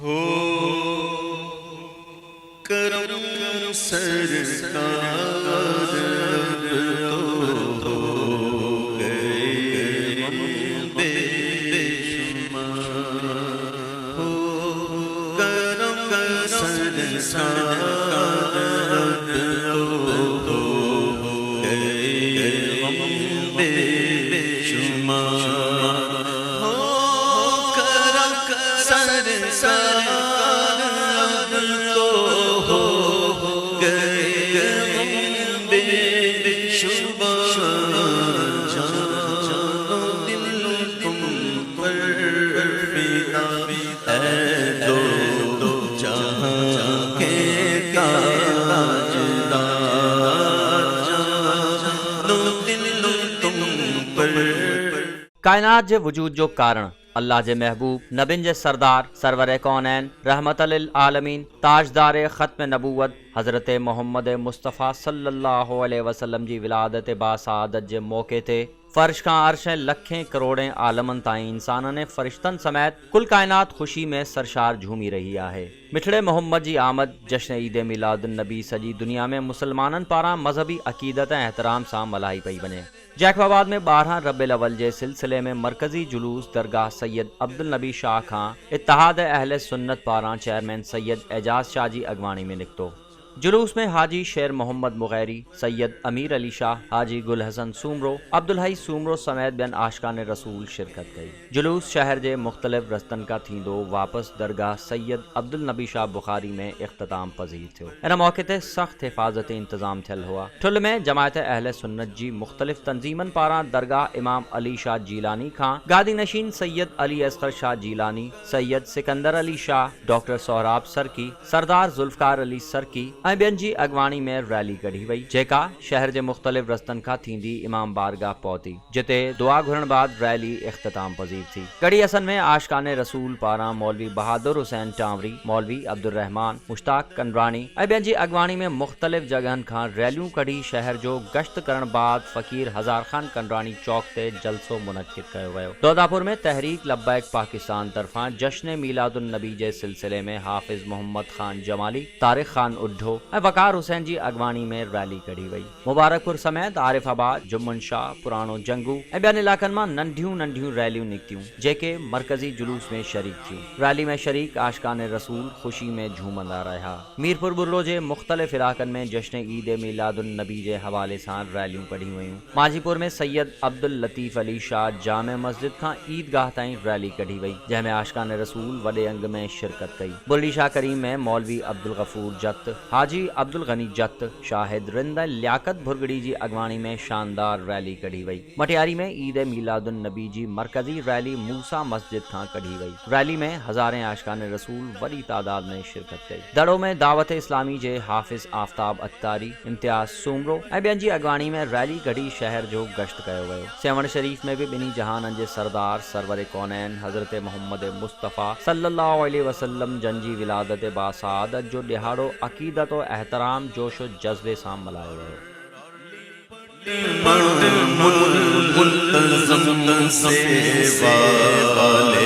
ہو کرم سرکار تو گئے بے شمار، ہو کرم سرکار تو گئے بے شمار، ہو کرم سرکار تو گئے بے شمار، جان دل تم پر فدا ہے دو جہاں کے تاجدار، جان دل تم پر۔ کائنات جے وجود جو کارن اللہ جے محبوب نبین جے سردار سرور کونین رحمت للعالمین تاجدار ختم نبوت حضرت محمد مصطفیٰ صلی اللہ علیہ وسلم جی ولادت باسعادت جے موقع تے فرش کا عرشیں لکھیں کروڑیں عالمن تائیں انسانن فرشتن سمیت کل کائنات خوشی میں سرشار جھومی رہی ہے۔ مٹھڑے محمد جی آمد جشن عید میلاد النبی سجی دنیا میں مسلمانن پاراں مذہبی عقیدت احترام سان ملائی پئی بنے۔ جیکوباد میں 12 ربیع الاول جے سلسلے میں مرکزی جلوس درگاہ سید عبدالنبی شاہ خان اتحاد اہل سنت پاراں چیئرمین سید اعجاز شاہ جی اگوانی میں نکتو۔ جلوس میں حاجی شیر محمد مغیری، سید امیر علی شاہ، حاجی گل حسن سومرو، عبدالحی سومرو سمیت بین عاشقان رسول شرکت کئی۔ جلوس شہر جے مختلف رستن کا تھیندو واپس درگاہ سید عبدالنبی شاہ بخاری میں اختتام پذیر تھو۔ ان موقع تے سخت حفاظت انتظام تھل ہوا۔ ٹھل میں جماعت اہل سنت جی مختلف تنظیمن پاراں درگاہ امام علی شاہ جیلانی خان، گادی نشین سید علی اصغر شاہ جیلانی، سید سکندر علی شاہ، ڈاکٹر سہراب سرکی، سردار ذوالفقار علی سرکی ऐं ॿियनि जी अॻवाणी में रैली कढी वई जेका शहर जे मुख़्तलिफ़ रस्तनि खां थींदी इमाम बारगाह पहुती, जिते दुआ घुरण बाद रैली इख्तिताम पज़ीर थी। कड़ी असन में आशिकाने रसूल पारां मौलवी बहादुर हुसैन टांवरी, मौलवी अब्दुर्रहमान मुश्ताक कंडरानी ऐं ॿियनि जी अॻवाणी में मुख़्तलिफ़ जॻहनि खां रैलियूं कढी शहर जो गश्त करण बाद फ़कीर हज़ार खान कंडरानी चौक ते जलसो मुनक़िद कयो वियो। दौदापुर में तहरीक लब्बैक पाकिस्तान तरफ़ां जश्न मीलादुन नबी जे सिलसिले में हाफ़िज़ मोहम्मद खान जमाली, तारिक खान उड्ढो ऐं वक़ार हुसैन जी अॻवाणी में रैली कढी वई। मुबारकपुर समेत आरिफाबाद, जुम्मन शाह, पुराणो जंगू ऐं ॿियनि इलाक़नि मां नंढियूं रैलियूं निकितियूं जेके मरकज़ी जुलूस में शरीक थियूं। रैली में शरीक आशिकाने रसूल ख़ुशी में झूमंदा रहिया। मीरपुर बुर्रो जे मुख़्तलिफ़ इलाक़नि में जश्न ईद मिलादुन नबी जे हवाले सां रैलियूं कढी वयूं। माजीपुर में सैयद अब्दुल लतीफ़ अली शाह जामे मस्जिद खां ईदगाह ताईं रैली कढी वई, जंहिंमें आशिकाने रसूल वॾे अंग में शिरकत कई। बुल्ली शाह करीम में मौलवी अब्दुल गफूर जत, हाजी अब्दुल गनी जत, शाहिद रिंद लियाकत भुरगड़ी जी अगवानी में शानदार रैली कढी वई। मटियारी में ईद मीलादुन नबी जी मरकजी रैली मूसा मस्जिद खां कढी वई। रैली में हज़ारें आशिकान रसूल वॾी तादाद में शिरकत कई। दड़ो में दावत इस्लामी जे हाफ़िज़ आफ्ताब अत्तारी, इम्तियाज़ सूमरो ऐं ॿियनि जी अगवानी में रैली कढी शहर जो गश्त कयो वियो। सेवण शरीफ में भी ॿिन्ही जहाननि जे सरदार सरवर कौनैन हज़रत मोहम्मद मुस्तफ़ा सल्लल्लाहु अलैहि वसल्लम जन जी विलादत बासआदत जो ॾिहाड़ो अक़ीदत और एहतराम जोश और जज्बे सां मल्हायो वियो। मुल्तज़म सेवा वाले